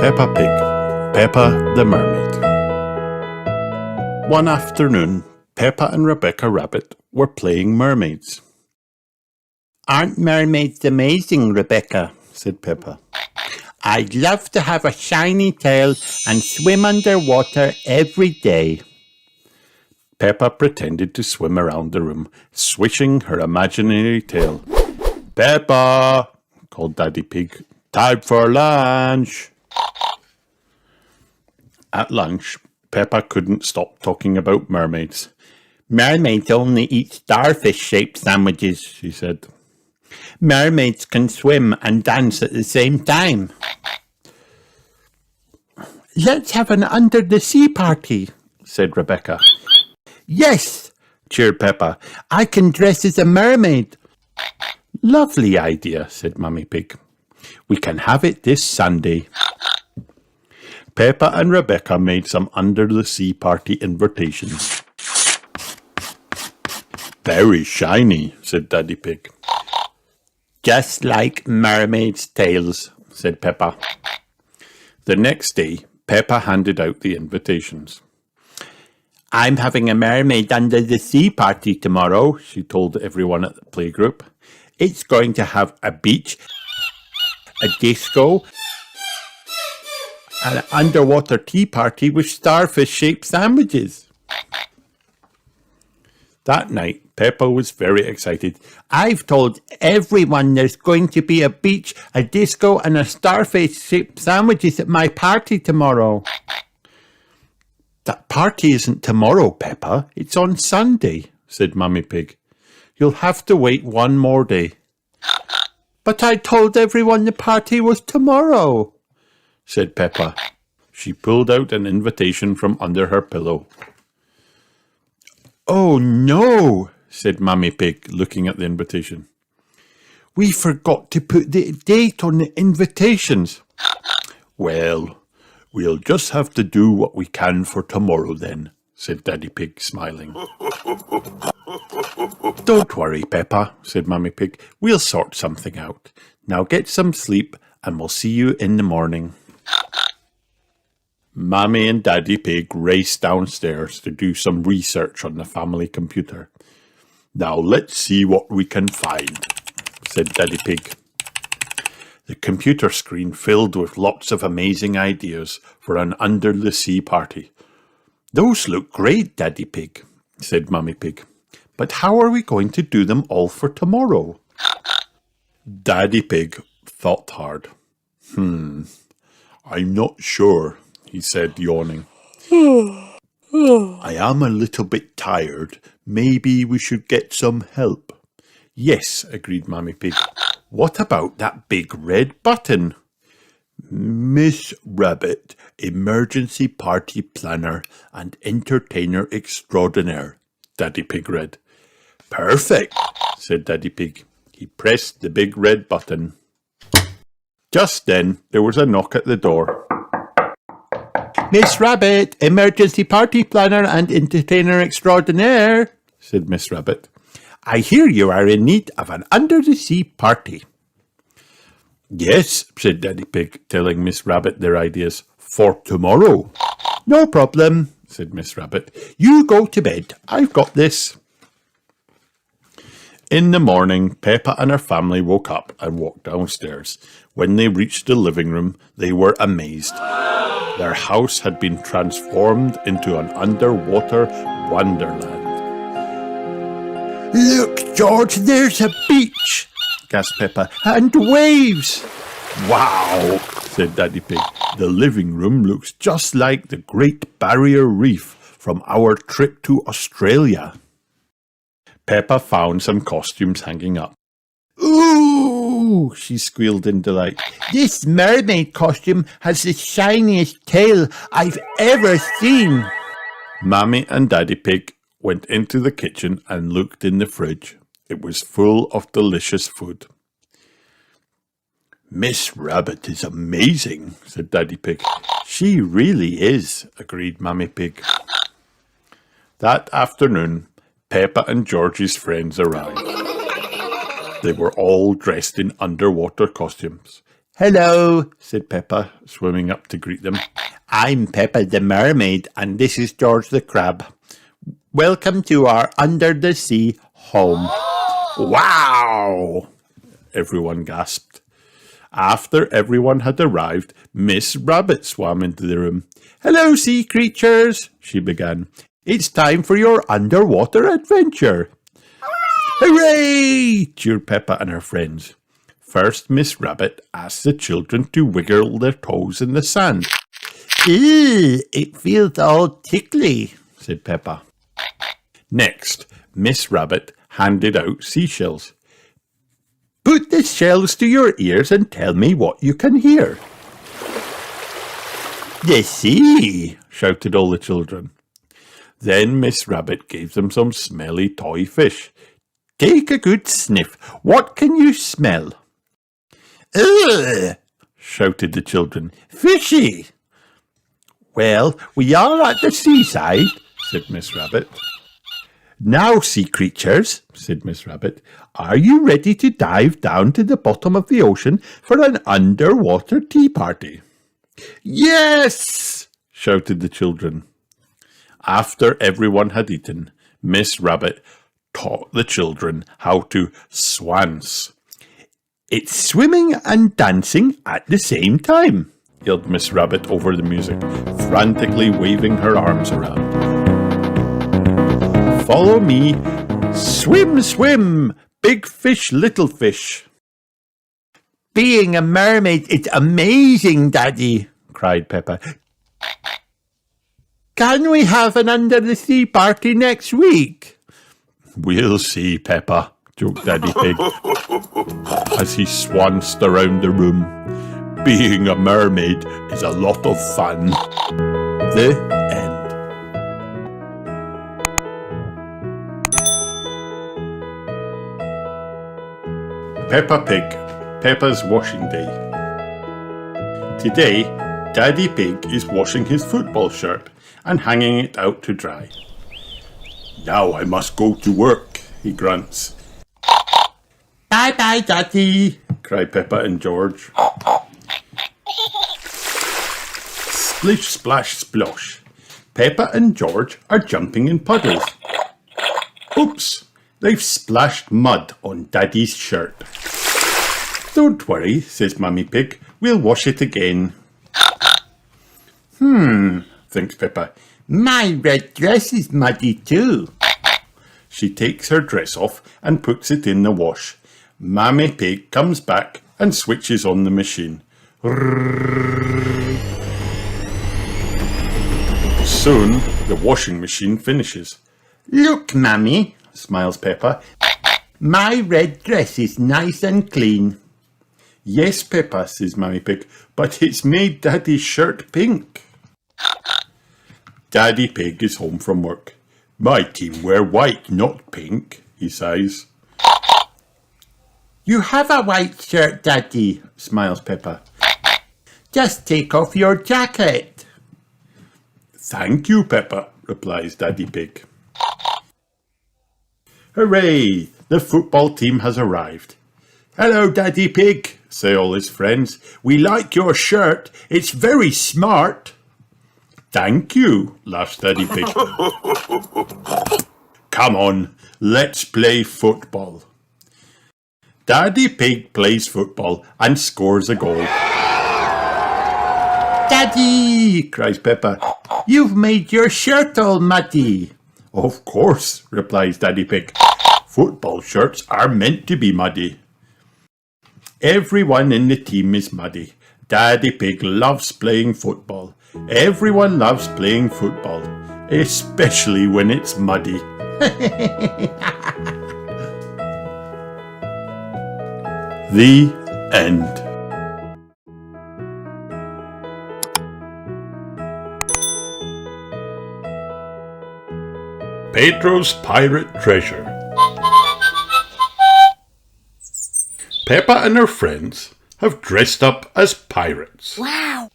Peppa Pig, Peppa the Mermaid. One afternoon, Peppa and Rebecca Rabbit were playing mermaids. "Aren't mermaids amazing, Rebecca?" said Peppa. "I'd love to have a shiny tail and swim underwater every day." Peppa pretended to swim around the room, swishing her imaginary tail. "Peppa!" called Daddy Pig. "Time for lunch!" At lunch, Peppa couldn't stop talking about mermaids. "Mermaids only eat starfish-shaped sandwiches," she said. "Mermaids can swim and dance at the same time." "Let's have an under-the-sea party," said Rebecca. "Yes," cheered Peppa. "I can dress as a mermaid." "Lovely idea," said Mummy Pig. "We can have it this Sunday." Peppa and Rebecca made some under-the-sea party invitations. "Very shiny," said Daddy Pig. "Just like mermaids' tails," said Peppa. The next day, Peppa handed out the invitations. "I'm having a mermaid under-the-sea party tomorrow," she told everyone at the playgroup. "It's going to have a beach, a disco, an underwater tea party with starfish-shaped sandwiches." That night, Peppa was very excited. "I've told everyone there's going to be a beach, a disco, and a starfish-shaped sandwiches at my party tomorrow." "That party isn't tomorrow, Peppa. It's on Sunday," said Mummy Pig. "You'll have to wait one more day." "But I told everyone the party was tomorrow," said Peppa. She pulled out an invitation from under her pillow. "Oh no," said Mummy Pig, looking at the invitation. "We forgot to put the date on the invitations." "Well, we'll just have to do what we can for tomorrow then," said Daddy Pig, smiling. "Don't worry, Peppa," said Mummy Pig. "We'll sort something out. Now get some sleep and we'll see you in the morning." Mummy and Daddy Pig raced downstairs to do some research on the family computer. "Now let's see what we can find," said Daddy Pig. The computer screen filled with lots of amazing ideas for an under-the-sea party. "Those look great, Daddy Pig," said Mummy Pig. "But how are we going to do them all for tomorrow?" Daddy Pig thought hard. "I'm not sure," he said, yawning. "I am a little bit tired. Maybe we should get some help." "Yes," agreed Mummy Pig. "What about that big red button?" "Miss Rabbit, Emergency Party Planner and Entertainer Extraordinaire," Daddy Pig read. "Perfect," said Daddy Pig. He pressed the big red button. Just then, there was a knock at the door. "Miss Rabbit, Emergency Party Planner and Entertainer Extraordinaire," said Miss Rabbit. "I hear you are in need of an under-the-sea party." "Yes," said Daddy Pig, telling Miss Rabbit their ideas. "For tomorrow." "No problem," said Miss Rabbit. "You go to bed. I've got this." In the morning, Peppa and her family woke up and walked downstairs. When they reached the living room, they were amazed. Their house had been transformed into an underwater wonderland. "Look, George, there's a beach," gasped Peppa, "and waves." "Wow," said Daddy Pig. "The living room looks just like the Great Barrier Reef from our trip to Australia." Peppa found some costumes hanging up. "Ooh," she squealed in delight. "This mermaid costume has the shiniest tail I've ever seen." Mummy and Daddy Pig went into the kitchen and looked in the fridge. It was full of delicious food. "Miss Rabbit is amazing," said Daddy Pig. "She really is," agreed Mummy Pig. That afternoon, Peppa and Georgie's friends arrived. They were all dressed in underwater costumes. Hello, said Peppa, swimming up to greet them. I'm Peppa the Mermaid, and this is George the Crab. Welcome to our under-the-sea home. Wow! Everyone gasped. After everyone had arrived, Miss Rabbit swam into the room. Hello, sea creatures, she began. It's time for your underwater adventure. Hooray! Cheered Peppa and her friends. First, Miss Rabbit asked the children to wiggle their toes in the sand. Ew, it feels all tickly, said Peppa. Next, Miss Rabbit handed out seashells. Put the shells to your ears and tell me what you can hear. The sea, shouted all the children. Then Miss Rabbit gave them some smelly toy fish. Take a good sniff. What can you smell? Ugh, shouted the children. Fishy. Well, we are at the seaside, said Miss Rabbit. Now, sea creatures, said Miss Rabbit, are you ready to dive down to the bottom of the ocean for an underwater tea party? Yes, shouted the children. After everyone had eaten, Miss Rabbit taught the children how to swans. It's swimming and dancing at the same time, yelled Miss Rabbit over the music, frantically waving her arms around. Follow me. Swim, swim, big fish, little fish. Being a mermaid is amazing, Daddy, cried Peppa. Can we have an under-the-sea party next week? We'll see, Peppa, joked Daddy Pig, as he swanced around the room. Being a mermaid is a lot of fun. The end. Peppa Pig, Peppa's washing day. Today, Daddy Pig is washing his football shirt and hanging it out to dry. Now I must go to work, he grunts. Bye-bye, Daddy, cry Peppa and George. Splish, splash, splosh. Peppa and George are jumping in puddles. Oops, they've splashed mud on Daddy's shirt. Don't worry, says Mummy Pig. We'll wash it again. Thinks Peppa. My red dress is muddy too. She takes her dress off and puts it in the wash. Mummy Pig comes back and switches on the machine. Soon, the washing machine finishes. Look, Mummy, smiles Peppa. My red dress is nice and clean. Yes, Peppa, says Mummy Pig, but it's made Daddy's shirt pink. Daddy Pig is home from work. My team wear white, not pink, he sighs. You have a white shirt, Daddy, smiles Peppa. Just take off your jacket. Thank you, Peppa, replies Daddy Pig. Hooray! The football team has arrived. Hello, Daddy Pig, say all his friends. We like your shirt. It's very smart. Thank you, laughs Daddy Pig. Come on, let's play football. Daddy Pig plays football and scores a goal. Daddy, cries Peppa, you've made your shirt all muddy. Of course, replies Daddy Pig. Football shirts are meant to be muddy. Everyone in the team is muddy. Daddy Pig loves playing football. Everyone loves playing football, especially when it's muddy. The end. Pedro's Pirate Treasure. Peppa and her friends have dressed up as pirates. Wow!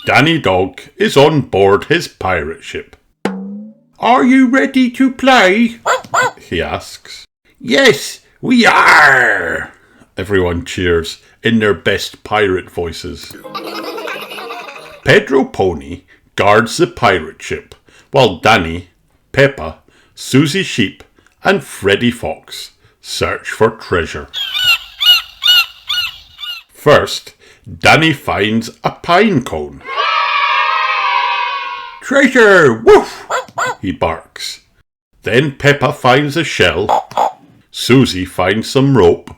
Danny Dog is on board his pirate ship. Are you ready to play? He asks. Yes, we are, Everyone cheers in their best pirate voices. Pedro Pony guards the pirate ship, while Danny, Peppa, Susie Sheep, and Freddy Fox search for treasure. First, Danny finds a pine cone. "Treasure! Woof!" he barks. Then Peppa finds a shell, Susie finds some rope,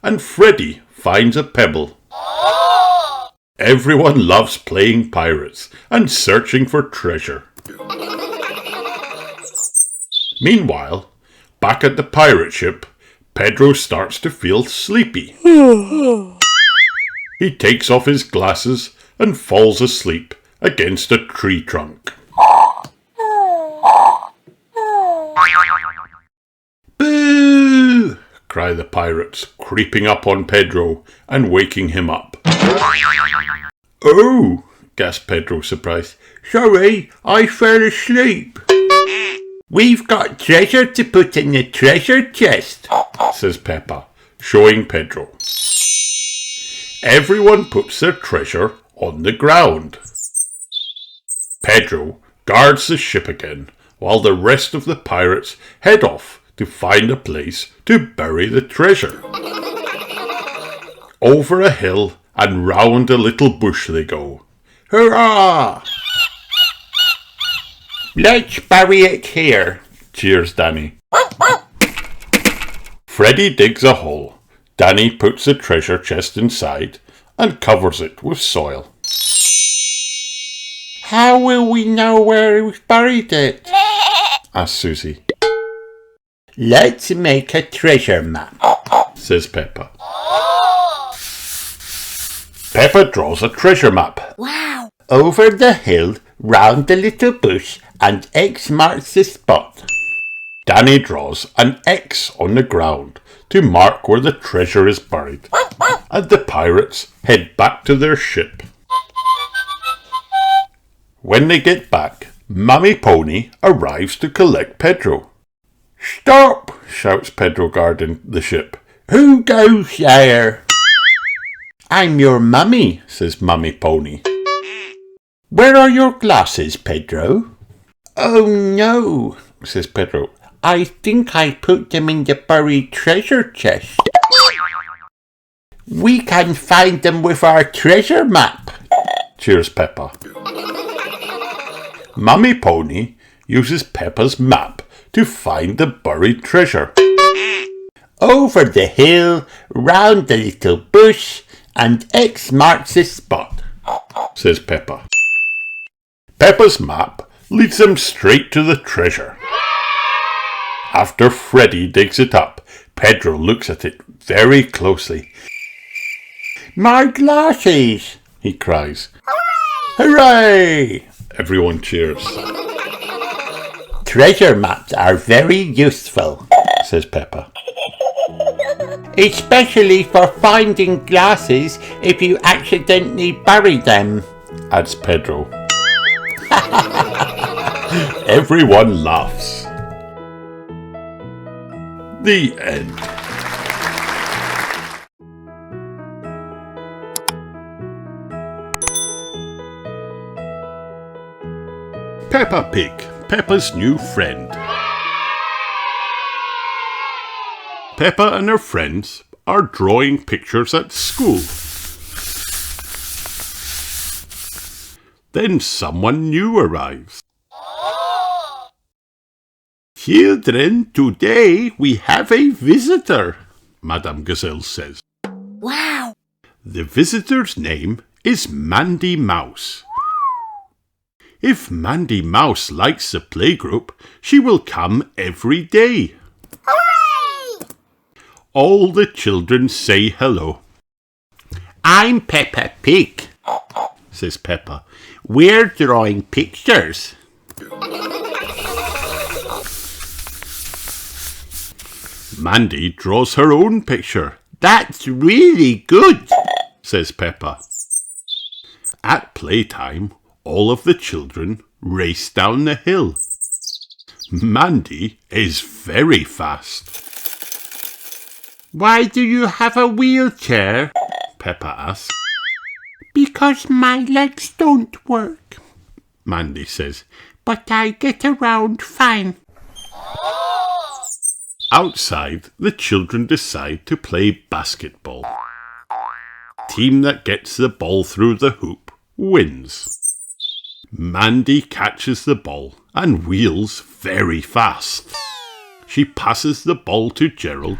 and Freddy finds a pebble. Everyone loves playing pirates and searching for treasure. Meanwhile, back at the pirate ship, Pedro starts to feel sleepy. He takes off his glasses and falls asleep against a tree trunk. "Boo!" cry the pirates, creeping up on Pedro and waking him up. "Oh!" gasped Pedro, surprised. "Sorry, I fell asleep." "We've got treasure to put in the treasure chest," says Peppa, showing Pedro. Everyone puts their treasure on the ground. Pedro guards the ship again, while the rest of the pirates head off to find a place to bury the treasure. Over a hill and round a little bush they go. "Hurrah! Let's bury it here," cheers Danny. Freddy digs a hole. Danny puts the treasure chest inside and covers it with soil. "How will we know where we've buried it?" asks Susie. "Let's make a treasure map," says Peppa. Peppa draws a treasure map. Wow! Over the hill, round the little bush, and X marks the spot. Danny draws an X on the ground to mark where the treasure is buried, and the pirates head back to their ship. When they get back, Mummy Pony arrives to collect Pedro. "Stop!" shouts Pedro, guarding the ship. "Who goes there?" "I'm your mummy," says Mummy Pony. "Where are your glasses, Pedro?" "Oh no," says Pedro. "I think I put them in the buried treasure chest." "We can find them with our treasure map," cheers Peppa. Mummy Pony uses Peppa's map to find the buried treasure. Over the hill, round the little bush, and X marks the spot, says Peppa. Peppa's map leads them straight to the treasure. After Freddy digs it up, Pedro looks at it very closely. "My glasses!" he cries. "Hooray!" Everyone cheers. "Treasure maps are very useful," says Peppa. "Especially for finding glasses if you accidentally bury them," adds Pedro. Everyone laughs. The end. Peppa Pig, Peppa's new friend. Peppa and her friends are drawing pictures at school. Then someone new arrives. "Children, today we have a visitor," Madame Gazelle says. Wow! The visitor's name is Mandy Mouse. If Mandy Mouse likes the playgroup, she will come every day. Hooray! All the children say hello. "I'm Peppa Pig," says Peppa. "We're drawing pictures." Mandy draws her own picture. "That's really good," says Peppa. At playtime, all of the children race down the hill. Mandy is very fast. Why do you have a wheelchair? Peppa asks. Because my legs don't work, Mandy says. but I get around fine. Outside, the children decide to play basketball. Team that gets the ball through the hoop wins. Mandy catches the ball and wheels very fast. She passes the ball to Gerald.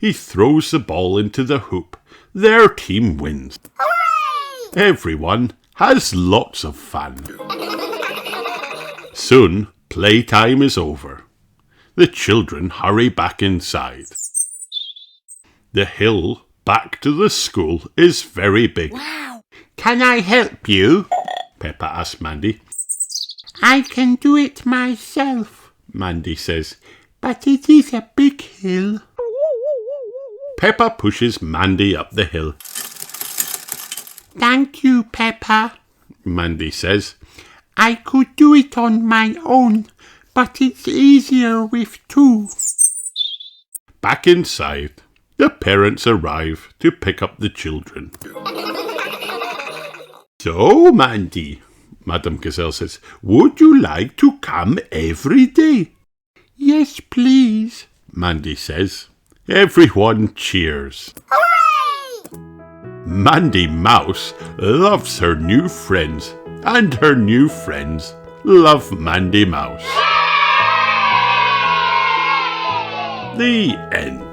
He throws the ball into the hoop. Their team wins. Hooray! Everyone has lots of fun. Soon, playtime is over. The children hurry back inside. The hill back to the school is very big. Wow. Can I help you? Peppa asks Mandy. I can do it myself, Mandy says. but it is a big hill. Peppa pushes Mandy up the hill. Thank you, Peppa. Mandy says. I could do it on my own, but it's easier with two. Back inside, the parents arrive to pick up the children. So, Mandy, Madame Gazelle says, would you like to come every day? Yes, please. Mandy says. Everyone cheers. Hooray! Mandy Mouse loves her new friends, and her new friends love Mandy Mouse. The end.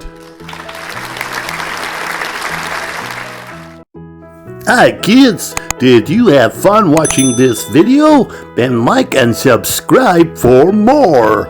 Hi kids, did you have fun watching this video? Then like and subscribe for more.